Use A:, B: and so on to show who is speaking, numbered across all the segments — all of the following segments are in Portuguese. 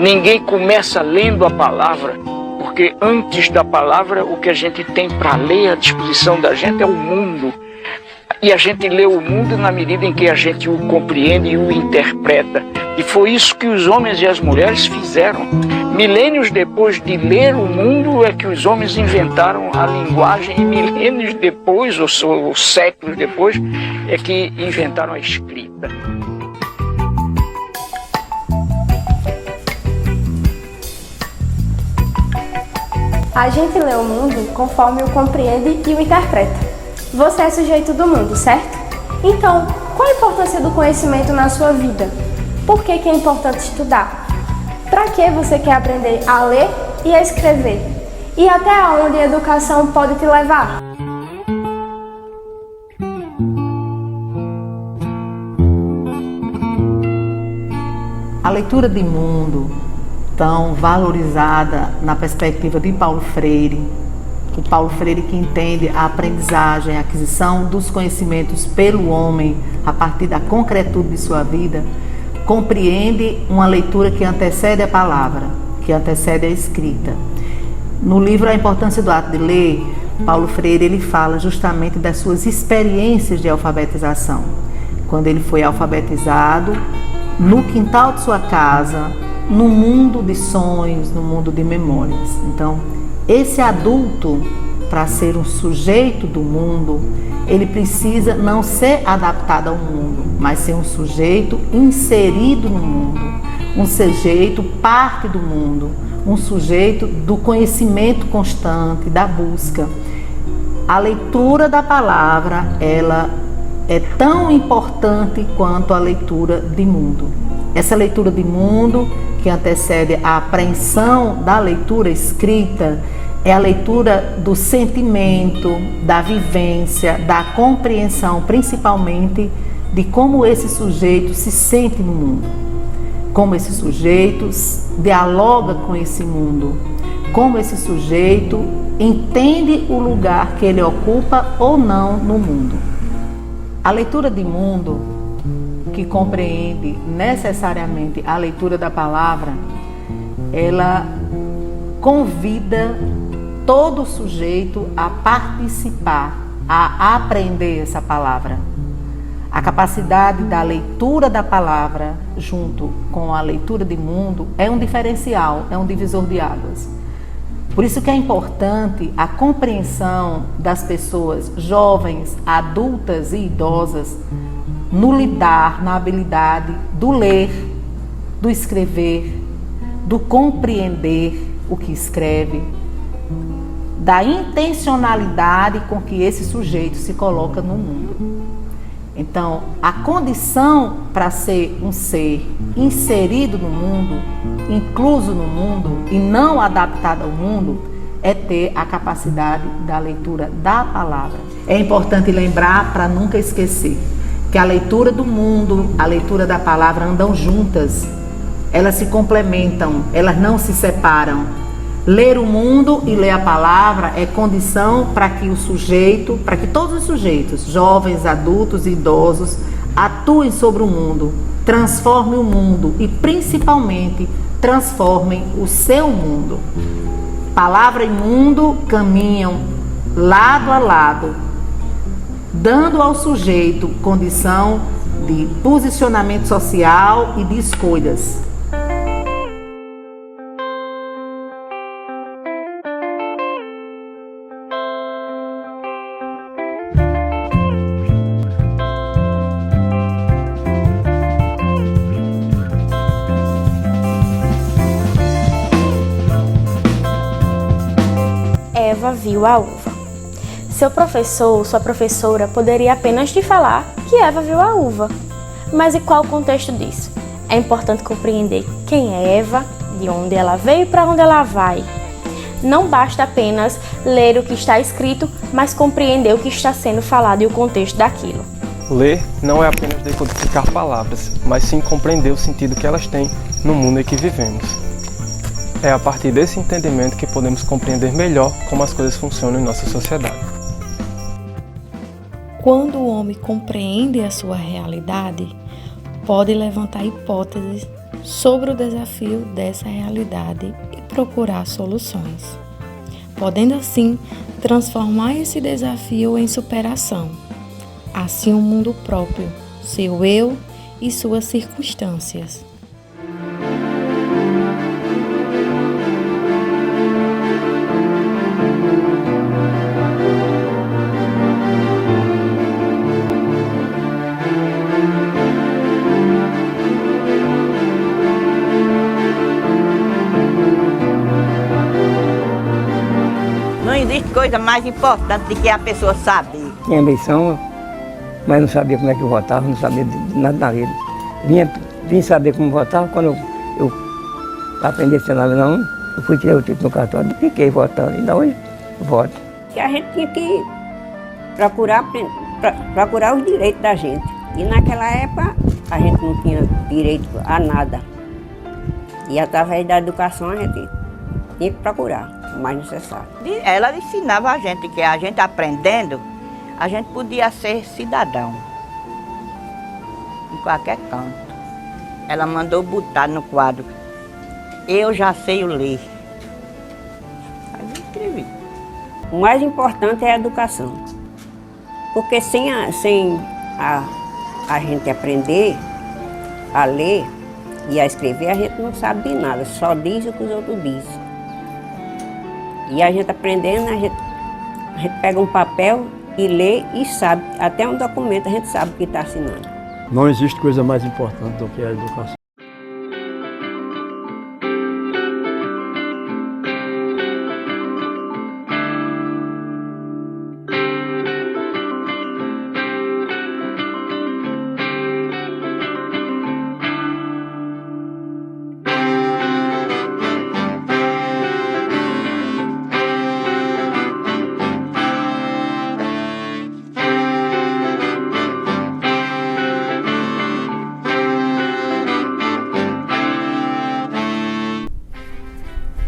A: Ninguém começa lendo a palavra, porque antes da palavra o que a gente tem para ler à disposição da gente é o mundo. E a gente lê o mundo na medida em que a gente o compreende e o interpreta. E foi isso que os homens e as mulheres fizeram. Milênios depois de ler o mundo é que os homens inventaram a linguagem, e milênios depois, ou séculos depois, é que inventaram a escrita.
B: A gente lê o mundo conforme o compreende e o interpreta. Você é sujeito do mundo, certo? Então, qual a importância do conhecimento na sua vida? Por que é importante estudar? Para que você quer aprender a ler e a escrever? E até onde a educação pode te levar?
C: A leitura de mundo, tão valorizada na perspectiva de Paulo Freire, o Paulo Freire que entende a aprendizagem, a aquisição dos conhecimentos pelo homem a partir da concretude de sua vida, compreende uma leitura que antecede a palavra, que antecede a escrita. No livro A Importância do Ato de Ler, Paulo Freire ele fala justamente das suas experiências de alfabetização. Quando ele foi alfabetizado, no quintal de sua casa, no mundo de sonhos, no mundo de memórias. Então, esse adulto, para ser um sujeito do mundo, ele precisa não ser adaptado ao mundo, mas ser um sujeito inserido no mundo, um sujeito parte do mundo, um sujeito do conhecimento constante, da busca. A leitura da palavra, ela é tão importante quanto a leitura de mundo. Essa leitura de mundo, que antecede a apreensão da leitura escrita, é a leitura do sentimento, da vivência, da compreensão, principalmente de como esse sujeito se sente no mundo, como esse sujeito dialoga com esse mundo, como esse sujeito entende o lugar que ele ocupa ou não no mundo. A leitura de mundo, que compreende necessariamente a leitura da palavra, ela convida todo sujeito a participar, a aprender essa palavra. A capacidade da leitura da palavra junto com a leitura de mundo é um diferencial, é um divisor de águas. Por isso que é importante a compreensão das pessoas jovens, adultas e idosas no lidar, na habilidade do ler, do escrever, do compreender o que escreve, da intencionalidade com que esse sujeito se coloca no mundo. Então, a condição para ser um ser inserido no mundo, incluso no mundo e não adaptado ao mundo, é ter a capacidade da leitura da palavra. É importante lembrar, para nunca esquecer, que a leitura do mundo, a leitura da palavra andam juntas. Elas se complementam, elas não se separam. Ler o mundo e ler a palavra é condição para que o sujeito, para que todos os sujeitos, jovens, adultos e idosos, atuem sobre o mundo, transformem o mundo e principalmente transformem o seu mundo. Palavra e mundo caminham lado a lado, dando ao sujeito condição de posicionamento social e de escolhas.
B: Eva viu a uva. Seu professor ou sua professora poderia apenas te falar que Eva viu a uva. Mas e qual o contexto disso? É importante compreender quem é Eva, de onde ela veio e para onde ela vai. Não basta apenas ler o que está escrito, mas compreender o que está sendo falado e o contexto daquilo.
D: Ler não é apenas decodificar palavras, mas sim compreender o sentido que elas têm no mundo em que vivemos. É a partir desse entendimento que podemos compreender melhor como as coisas funcionam em nossa sociedade.
E: Quando o homem compreende a sua realidade, pode levantar hipóteses sobre o desafio dessa realidade e procurar soluções, podendo assim transformar esse desafio em superação, assim um mundo próprio, seu eu e suas circunstâncias.
F: Não existe coisa mais importante do que a pessoa saber.
G: Tinha eleição, mas não sabia como é que eu votava, não sabia de nada da vida. Vim saber como votava quando eu aprendi a ser não, eu fui tirar o título no cartório e fiquei votando, ainda hoje voto.
H: Que a gente tinha que procurar os direitos da gente. E naquela época a gente não tinha direito a nada. E através da educação a gente tinha que procurar o mais necessário.
F: Ela ensinava a gente que a gente aprendendo, a gente podia ser cidadão. Em qualquer canto. Ela mandou botar no quadro, eu já sei ler. Aí eu escrevi.
H: O mais importante é a educação. Porque sem a gente aprender a ler e a escrever, a gente não sabe de nada, só diz o que os outros dizem. E a gente aprendendo, a gente pega um papel e lê e sabe, até um documento a gente sabe o que está assinando.
I: Não existe coisa mais importante do que a educação.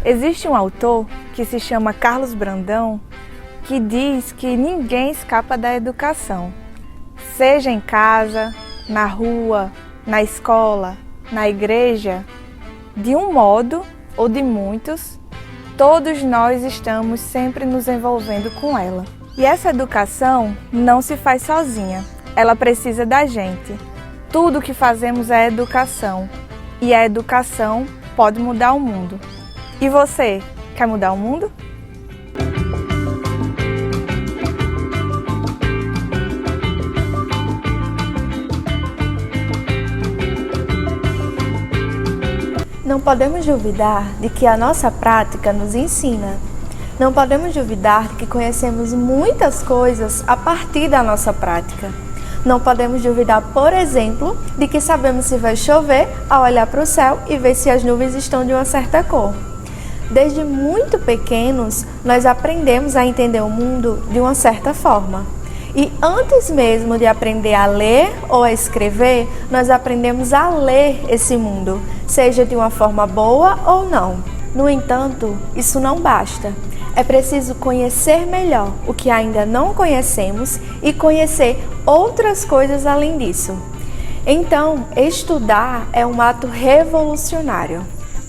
J: Existe um autor que se chama Carlos Brandão que diz que ninguém escapa da educação. Seja em casa, na rua, na escola, na igreja, de um modo ou de muitos, todos nós estamos sempre nos envolvendo com ela. E essa educação não se faz sozinha, ela precisa da gente. Tudo que fazemos é educação e a educação pode mudar o mundo. E você, quer mudar o mundo?
B: Não podemos duvidar de que a nossa prática nos ensina. Não podemos duvidar de que conhecemos muitas coisas a partir da nossa prática. Não podemos duvidar, por exemplo, de que sabemos se vai chover ao olhar para o céu e ver se as nuvens estão de uma certa cor. Desde muito pequenos, nós aprendemos a entender o mundo de uma certa forma. E antes mesmo de aprender a ler ou a escrever, nós aprendemos a ler esse mundo, seja de uma forma boa ou não. No entanto, isso não basta. É preciso conhecer melhor o que ainda não conhecemos e conhecer outras coisas além disso. Então, estudar é um ato revolucionário.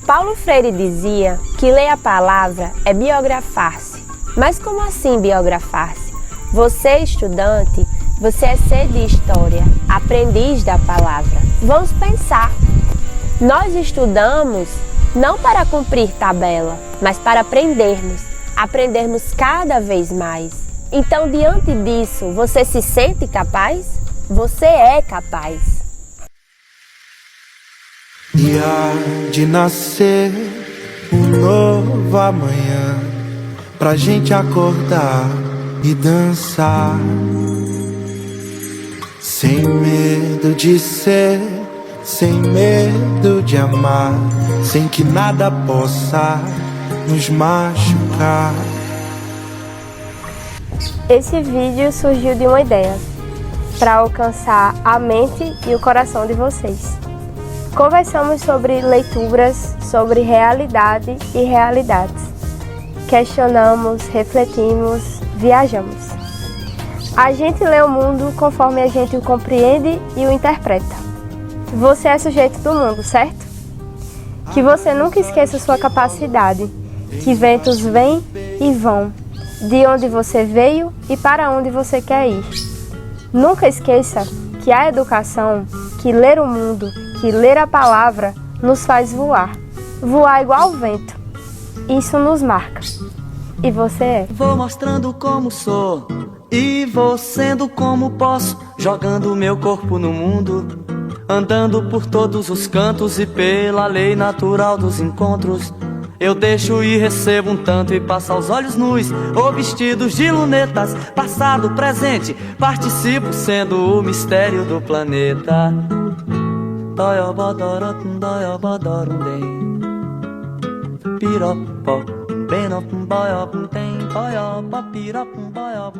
K: Paulo Freire dizia que ler a palavra é biografar-se. Mas como assim biografar-se? Você, estudante, você é ser de história, aprendiz da palavra. Vamos pensar. Nós estudamos não para cumprir tabela, mas para aprendermos cada vez mais. Então, diante disso, você se sente capaz? Você é capaz.
L: E há de nascer um novo amanhã pra gente acordar e dançar, sem medo de ser, sem medo de amar, sem que nada possa nos machucar.
K: Esse vídeo surgiu de uma ideia para alcançar a mente e o coração de vocês. Conversamos sobre leituras, sobre realidade e realidades. Questionamos, refletimos, viajamos. A gente lê o mundo conforme a gente o compreende e o interpreta. Você é sujeito do mundo, certo? Que você nunca esqueça sua capacidade, que ventos vêm e vão, de onde você veio e para onde você quer ir. Nunca esqueça que a educação, que ler o mundo, que ler a palavra, nos faz voar. Voar igual o vento. Isso nos marca. E você é?
M: Vou mostrando como sou e vou sendo como posso, jogando meu corpo no mundo, andando por todos os cantos e pela lei natural dos encontros. Eu deixo e recebo um tanto e passo aos olhos nus ou vestidos de lunetas, passado, presente, participo sendo o mistério do planeta. Pirop, pop, bem, não, boy, up, tem, boy, up, pirop, boy, up,